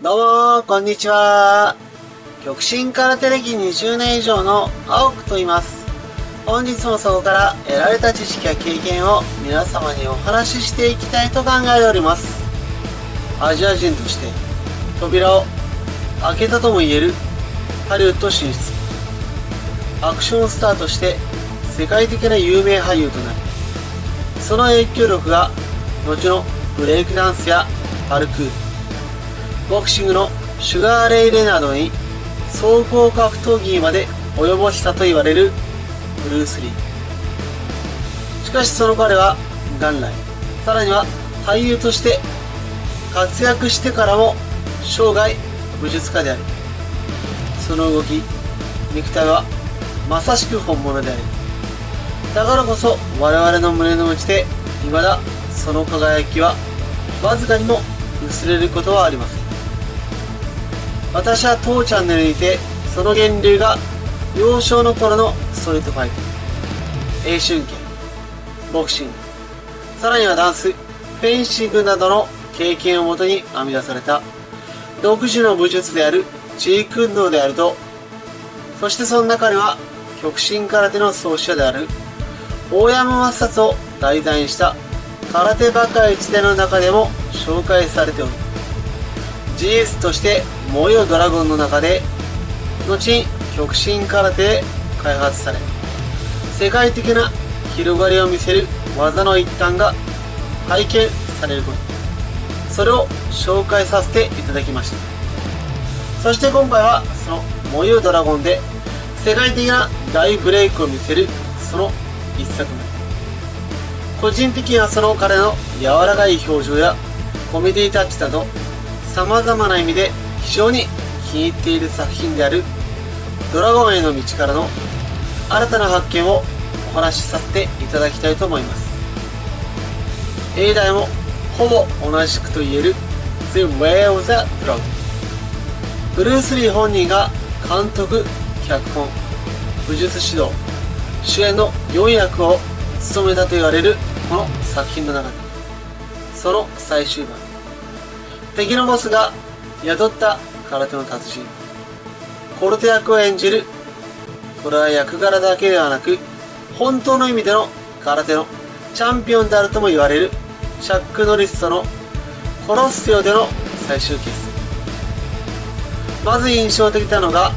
どうもこんにちは。極真空手歴20年以上の青くと言います。本日もそこから得られた知識や経験を皆様にお話ししていきたいと考えております。アジア人として扉を開けたとも言えるハリウッド進出、アクションスターとして世界的な有名俳優となり、その影響力が後のブレイクダンスやパルクール、ボクシングのシュガーレイ・レナードに総合格闘技にまで及ぼしたと言われるブルース・リー。しかしその彼は元来、さらには俳優として活躍してからも生涯武術家であり、その動き、肉体はまさしく本物であり、だからこそ我々の胸の内で未だその輝きはわずかにも薄れることはありません。私は当チャンネルにてその源流が幼少の頃のストリートファイト、英春拳、ボクシング、さらにはダンス、フェンシングなどの経験をもとに編み出された独自の武術であるジークンドーであると、そしてその中には極真空手の創始者である大山抹殺を題材にした空手バカ一伝の中でも紹介されており、GS として燃えよドラゴンの中で後に極真空手で開発され、世界的な広がりを見せる技の一端が拝見されること、それを紹介させていただきました。そして今回はその燃えよドラゴンで世界的な大ブレイクを見せるその一作目。個人的にはその彼の柔らかい表情やコメディタッチなど様々な意味で非常に気に入っている作品であるドラゴンへの道からの新たな発見をお話しさせていただきたいと思います。英題もほぼ同じくと言える The Way of the Dragon。 ブルース・リー本人が監督、脚本、武術指導、主演の4役を務めたと言われるこの作品の中で、その最終盤、敵のボスが宿った空手の達人、コルテ役を演じる。これは役柄だけではなく、本当の意味での空手のチャンピオンであるとも言われるチャック・ノリスとのコロッセオでの最終決戦。まず印象的なのが、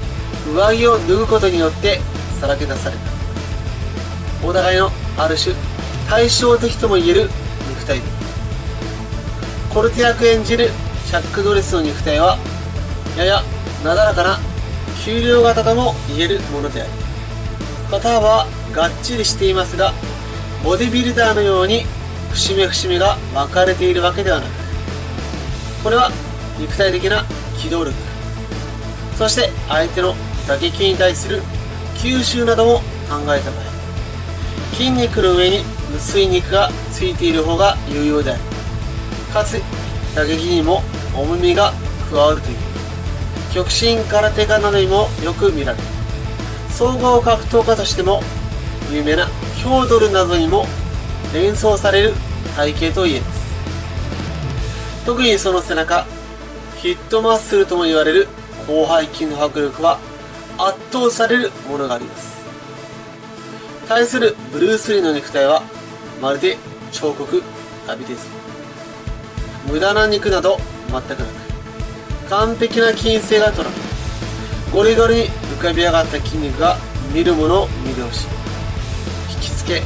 上着を脱ぐことによってさらけ出されたお互いのある種対照的とも言える肉体。コルテ役演じるチャック・ノリスの肉体はややなだらかな丘陵型とも言えるものであり、肩幅はがっちりしていますが、ボディビルダーのように節目節目が分かれているわけではなく、これは肉体的な機動力、そして相手の打撃に対する吸収なども考えた場合、筋肉の上に薄い肉がついている方が有用であり、かつ打撃にも重みが加わるという極真空手家などにもよく見られ、総合格闘家としても有名なヒョードルなどにも連想される体型と言えます。特にその背中、ヒットマッスルとも言われる広背筋の迫力は圧倒されるものがあります。対するブルース・リーの肉体はまるで彫刻、旅です。無駄な肉など全くなく、完璧な筋性がとられ、ゴリゴリに浮かび上がった筋肉が見る者を魅了し、引きつけ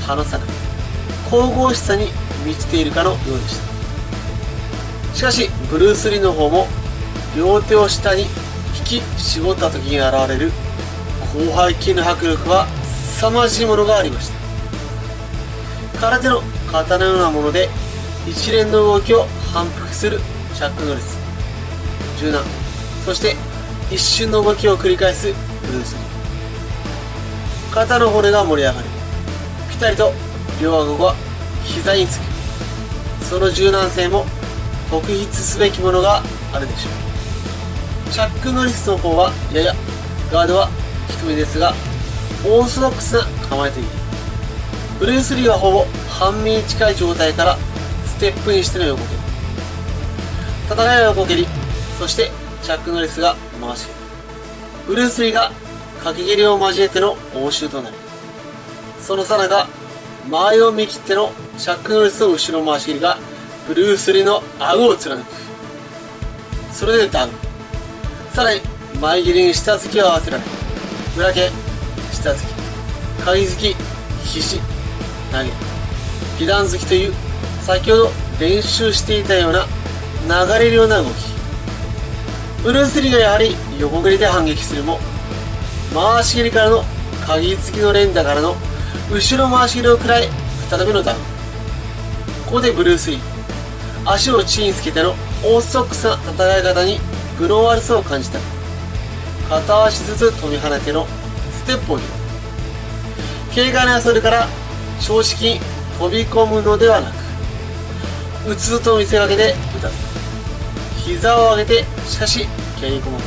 離さない神々しさに満ちているかのようでした。しかしブルース・リーの方も両手を下に引き絞った時に現れる広背筋の迫力は凄まじいものがありました。空手の刀のようなもので一連の動きを反復するチャック・ノリス、柔軟、そして一瞬の動きを繰り返すブルース・リー。肩の骨が盛り上がり、ピタリと両顎が膝につく、その柔軟性も特筆すべきものがあるでしょう。チャック・ノリスの方はややガードは低めですが、オーソドックスな構えといい、ブルース・リーはほぼ半身に近い状態からステップインしての横蹴り、戦いは横蹴り、そしてチャック・ノリスが回し蹴り、ブルース・リーが掛け蹴りを交えての応酬となり、そのさなか前を見切ってのチャック・ノリスの後ろ回し蹴りがブルース・リーの顎を貫く。それでダウン。さらに前蹴りに下突きを合わせられ、裏剣、下突き、鍵突き、肘、投げ、被弾突きという先ほど練習していたような流れるような動き。ブルース・リーがやはり横蹴りで反撃するも、回し蹴りからの鍵突きの連打からの後ろ回し蹴りを食らい再びのダウン。ここでブルース・リー、足を地につけてのオーソドックスな戦い方に分の悪さを感じた。片足ずつ飛び跳ねてのステップを入れる。軽快なそれから正式に飛び込むのではなく、打つと見せかけて打たず、膝を上げてしかし蹴り込まず、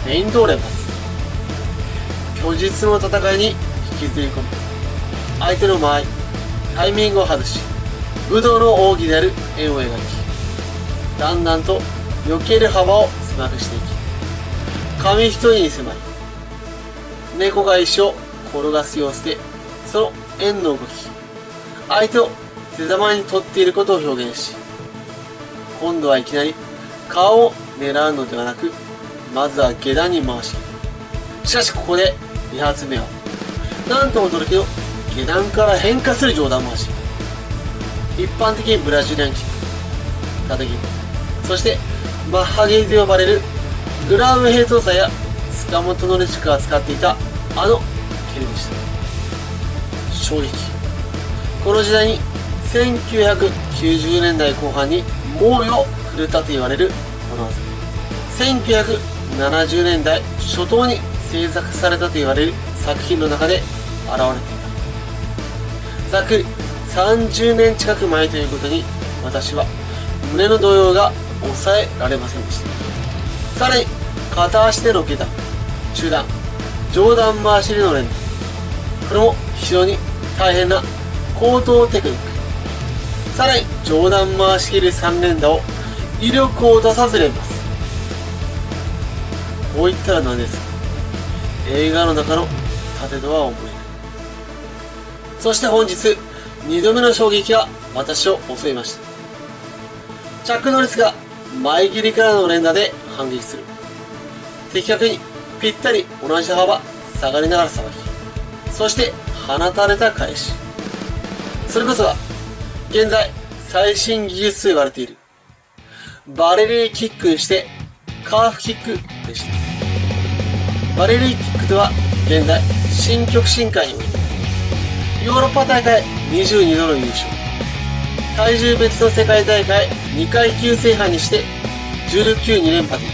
フェイントを連発。虚実の戦いに引きずり込む。相手の間合い、タイミングを外し、武道の奥義である円を描き、だんだんと避ける幅を狭くしていき、紙一重に迫り、猫が石を転がす様子で、その円の動き、相手を手玉に取っていることを表現し、今度はいきなり顔を狙うのではなく、まずは下段に回し、しかしここで2発目は、なんと驚きの下段から変化する上段回し。一般的にブラジリアンキック、縦切り、そしてマッハ蹴りと呼ばれるグラウムヘイトーサや塚本典親が使っていたあの蹴りでした。衝撃。この時代に1990年代後半に猛威を振るったと言われるこの技。1970年代初頭に制作されたと言われる作品の中で現れていた。ざっくり30年近く前ということに、私は胸の動揺が抑えられませんでした。さらに片足での下段、中段、上段回しでの連打、これも非常に大変な高等テクニック。さらに上段回し蹴り3連打を威力を出さず連発。こう言ったら何ですか、映画の中の盾とは思えない。そして本日2度目の衝撃が私を襲いました。チャック・ノリスが前切りからの連打で反撃する。的確にぴったり同じ幅下がりながらさばき、そして放たれた返し。それこそが現在最新技術と言われているバレリーキックにしてカーフキックでした。バレリーキックとは現在新極真会においてヨーロッパ大会22度の優勝、体重別の世界大会2階級制覇にして19、2連覇という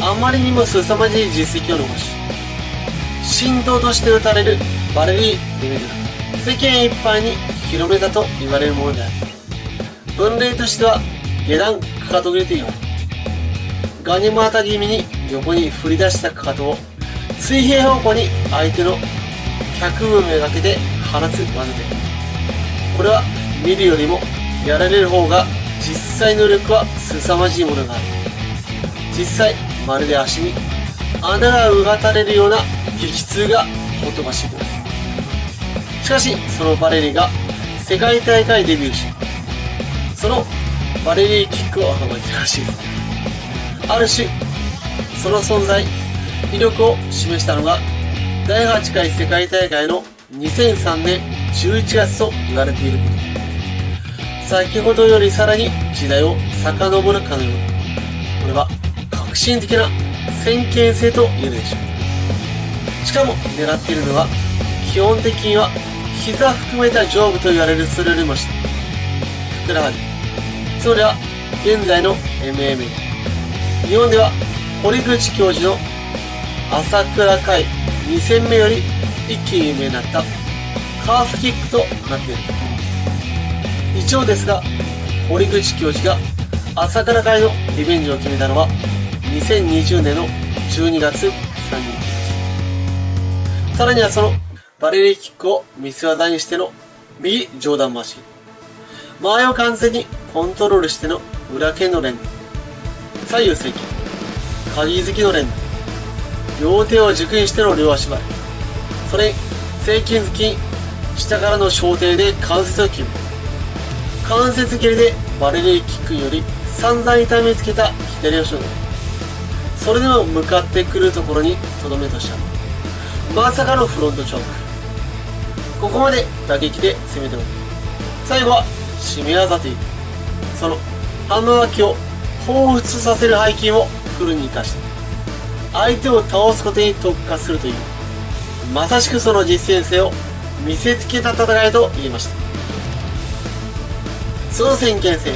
あまりにも凄まじい実績を残し、神道として打たれるバレリーレベルが世間一般に広めたと言われるものである。分類としては下段かかと蹴りと言われ、ガニ股気味に横に振り出したかかとを水平方向に相手の脚部めがけて放つ技で、これは見るよりもやられる方が実際の力は凄まじいものがある。実際まるで足に穴がうがたれるような激痛がほとばしります。しかしそのバレリーが世界大会デビューし、そのバレリーキックを放ったらしいです。ある種その存在威力を示したのが第8回世界大会の2003年11月と言われていること。先ほどよりさらに時代を遡るかのように、これは革新的な先見性と言えるでしょう。しかも狙っているのは基本的には膝含めた上部と言われるそれよりも下、ふくらはぎ。それは現在の MMA、日本では堀口教授の朝倉海2戦目より一気に有名になったカーフキックとなっている。一応ですが、堀口教授が朝倉海のリベンジを決めたのは2020年の12月30日。さらにはそのバレリーキックを見せ技にしての右上段回し、前を完全にコントロールしての裏剣の連打、左右正規、鍵付きの連打、両手を軸にしての両足払い、それに正筋付き、下からの小手で関節を切る。関節蹴りでバレルキックにより散々痛めつけた左足を乗る。それでも向かってくるところにとどめとしたまさかのフロントチョーク。ここまで打撃で攻めており、最後は締め技というそのハンマー脇を彷彿させる背筋をフルに生かして相手を倒すことに特化するという、まさしくその実践性を見せつけた戦いと言えました。その先見性、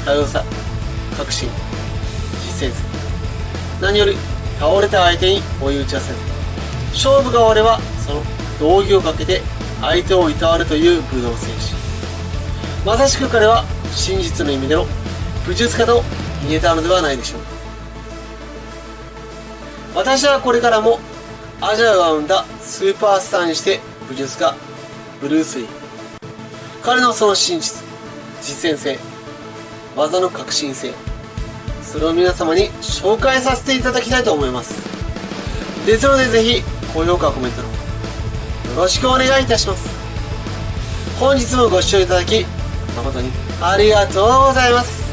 多様さ、革新、実践性、何より倒れた相手に追い打ち合わせる。勝負が終わればその道着をかけて相手をいたわるという武道精神。まさしく彼は真実の意味での武術家と言えたのではないでしょうか。私はこれからもアジアが生んだスーパースターにして武術家ブルース・リー、彼のその真実、実践性、技の革新性、それを皆様に紹介させていただきたいと思います。ですのでぜひ高評価コメントの方よろしくお願いいたします。本日もご視聴いただき誠にありがとうございます。